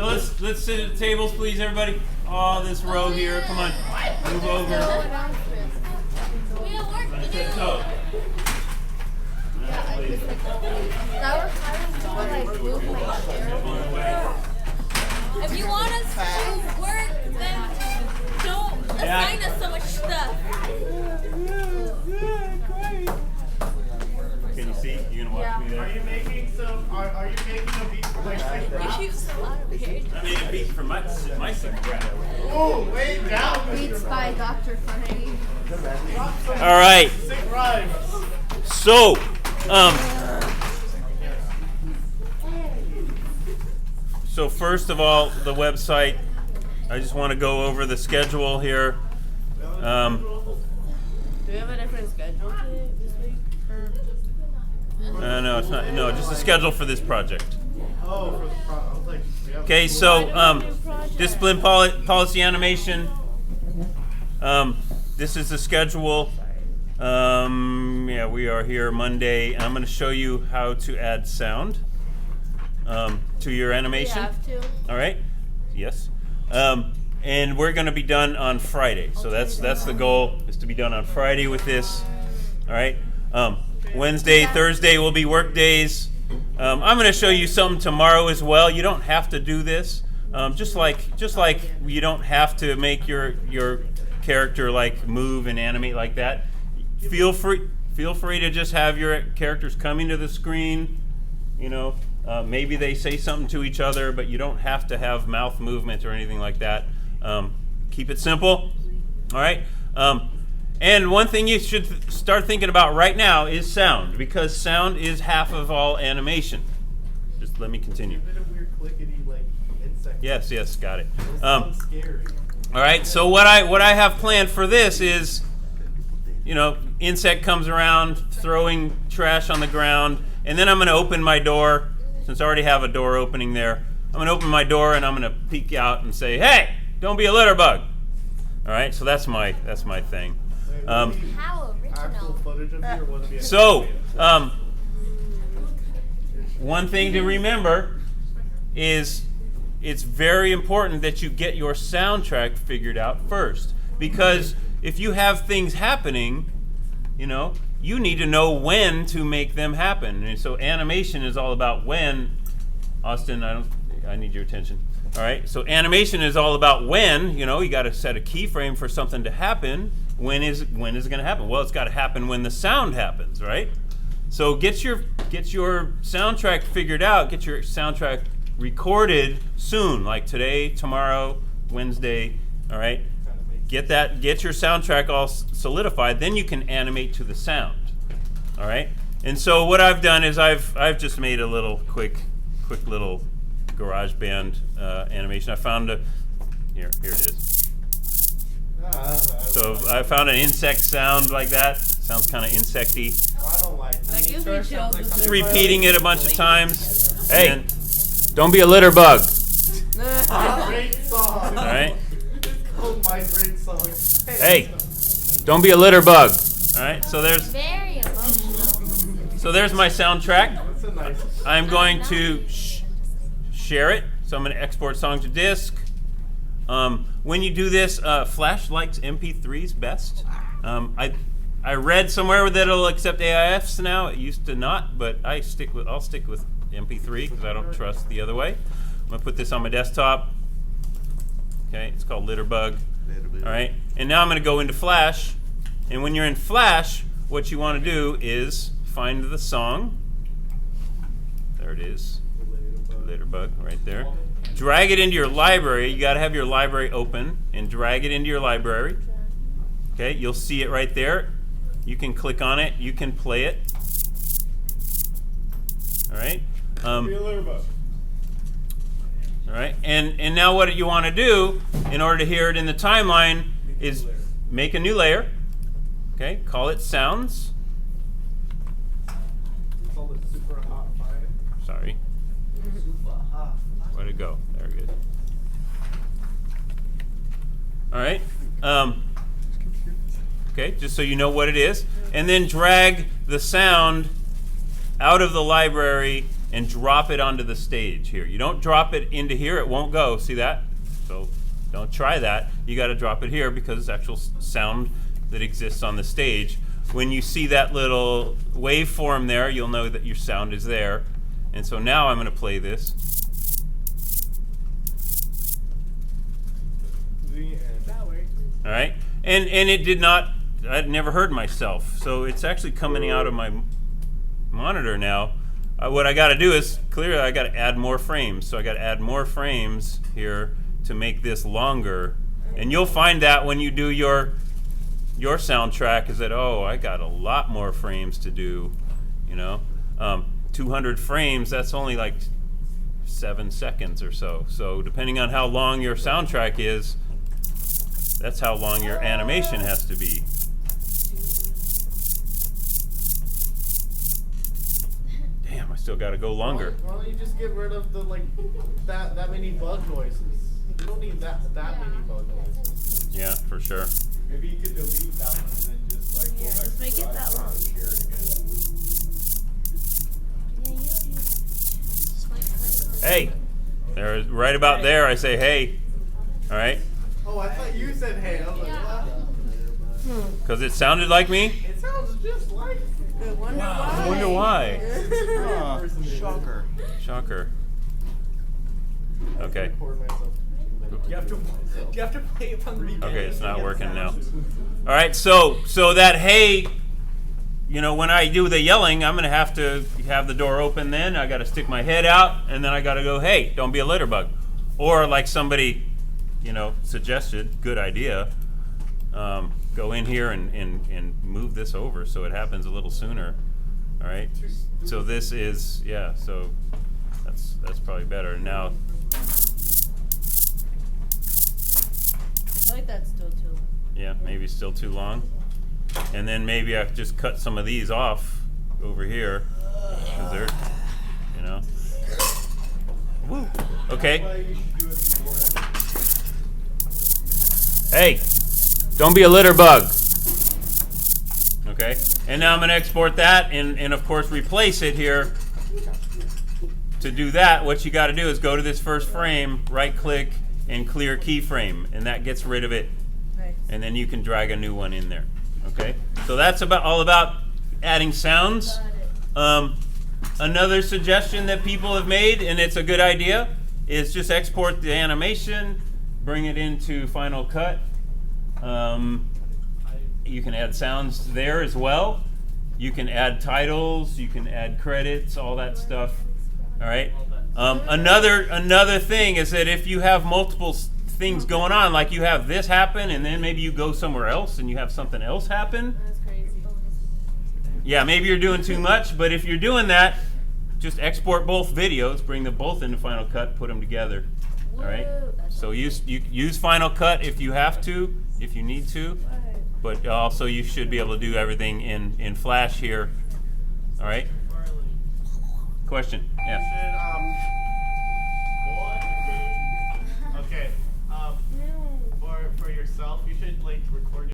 So let's sit at the tables, please, everybody. Oh, this row here. Come on, move over. We have work to do. So, If you want us to work, then don't assign us so much stuff. can you see? You gonna watch me there? Are you making a beat for my second? You use a lot of weird. I made a beat for my second round. Oh, way down. Beats by Dr. Funny. All right. Sing rhymes. So, so first of all, the website. I just want to go over the schedule here. Do we have a different schedule today, this week? No, it's not. No, just the schedule for this project. Oh, for the pro. I was like, we have Okay, so discipline policy animation. This is the schedule. Yeah, we are here Monday, and I'm going to show you how to add sound to your animation. We have to. All right. Yes. And we're going to be done on Friday. So that's the goal, is to be done on Friday with this. All right. Wednesday, Thursday will be work days. I'm going to show you something tomorrow as well. You don't have to do this. Just like you don't have to make your character like move and animate like that. Feel free to just have your characters coming to the screen. You know, maybe they say something to each other, but you don't have to have mouth movement or anything like that. Keep it simple. All right. And one thing you should start thinking about right now is sound, because sound is half of all animation. Just let me continue. a bit of weird clickety like insect. Yes, got it. It sounds scary. All right. So what I have planned for this is, you know, insect comes around throwing trash on the ground, and then I'm going to open my door. Since I already have a door opening there, I'm going to open my door and I'm going to peek out and say, "Hey, don't be a litter bug." All right. So that's my thing. How Actual original. footage of you or was it the So, one thing to remember is it's very important that you get your soundtrack figured out first. Because if you have things happening, you know, you need to know when to make them happen. And so animation is all about when. Austin, I need your attention. All right, so animation is all about when. You know, you got to set a keyframe for something to happen. When is it going to happen? Well, it's got to happen when the sound happens, right? So get your soundtrack figured out. Get your soundtrack recorded soon, like today, tomorrow, Wednesday. All right. Get your soundtrack all solidified. Then you can animate to the sound. All right. And so what I've done is I've just made a little quick little GarageBand animation. I found here it is. So I found an insect sound like that. Sounds kind of insecty. I don't like That gives me chills. Just repeating it a bunch of times. Hey, don't be a litter bug. Great song. All right. Oh, my great song. Hey, don't be a litter bug. All right. So Very emotional. there's my soundtrack. That's a nice. I'm going to share it. So I'm going to export song to disk. When you do this, Flash likes MP3s best. I read somewhere that it'll accept AIFs now. It used to not, but I'll stick with MP3 because I don't trust the other way. I'm gonna put this on my desktop. Okay, it's called Litterbug. All right, and now I'm gonna go into Flash. And when you're in Flash, what you want to do is find the song. There it is. Litterbug right there. Drag it into your library. You got to have your library open and drag it into your library. Okay, you'll see it right there. You can click on it. You can play it. All right. All right. And now what you want to do in order to hear it in the timeline is make a new layer. Okay. Call it sounds. Call it super hot fire. Sorry. Where'd it go? There it is. All right. Okay, just so you know what it is. And then drag the sound out of the library and drop it onto the stage here. You don't drop it into here, it won't go. See that? So don't try that. You got to drop it here because it's actual sound that exists on the stage. When you see that little waveform there, you'll know that your sound is there. And so now I'm going to play this. All right, and it did not. I'd never heard myself, so it's actually coming out of my monitor now. What I got to do is clearly I got to add more frames. So I got to add more frames here to make this longer, and you'll find that when you do your soundtrack is that, oh, I got a lot more frames to do. 200 frames. That's only like 7 seconds or so. So depending on how long your soundtrack is, that's how long your animation has to be. Damn, I still got to go longer. Why don't you just get rid of the that many bug noises? You don't need that many bug noises. Yeah, for sure. Maybe you could delete that one and then just go back just make it that long. Share it again. Hey, there's right about there. I say hey. All right, Oh, I thought you said hey. I was like, what? because it sounded like me. It sounds just like. I wonder why. I wonder why. Shocker. Shocker. Okay. You have to play it from the beginning. Okay, it's not working now. All right, so that hey, when I do the yelling, I'm gonna have to have the door open. Then I got to stick my head out, and then I got to go, hey, don't be a litter bug, or like somebody, suggested, good idea. Go in here and move this over so it happens a little sooner. All right. So this is So that's probably better now. I feel like that's still too long. Yeah, maybe still too long. And then maybe I just cut some of these off over here because they're, Woo. Okay. Hey, don't be a litter bug. Okay. And now I'm going to export that and of course replace it here. To do that, what you got to do is go to this first frame, right click, and clear keyframe, and that gets rid of it. Nice. And then you can drag a new one in there. Okay, so that's all about adding sounds. Another suggestion that people have made, and it's a good idea, is just export the animation, bring it into Final Cut. You can add sounds there as well. You can add titles, you can add credits, all that stuff. All right. Another thing is that if you have multiple things going on, like you have this happen, and then maybe you go somewhere else and you have something else happen. That's crazy. Yeah, maybe you're doing too much, but if you're doing that, just export both videos, bring them both into Final Cut, put them together. All right. So use Final Cut if you have to, if you need to, but also you should be able to do everything in Flash here. All right. Question? Yeah. Okay. For yourself, you should record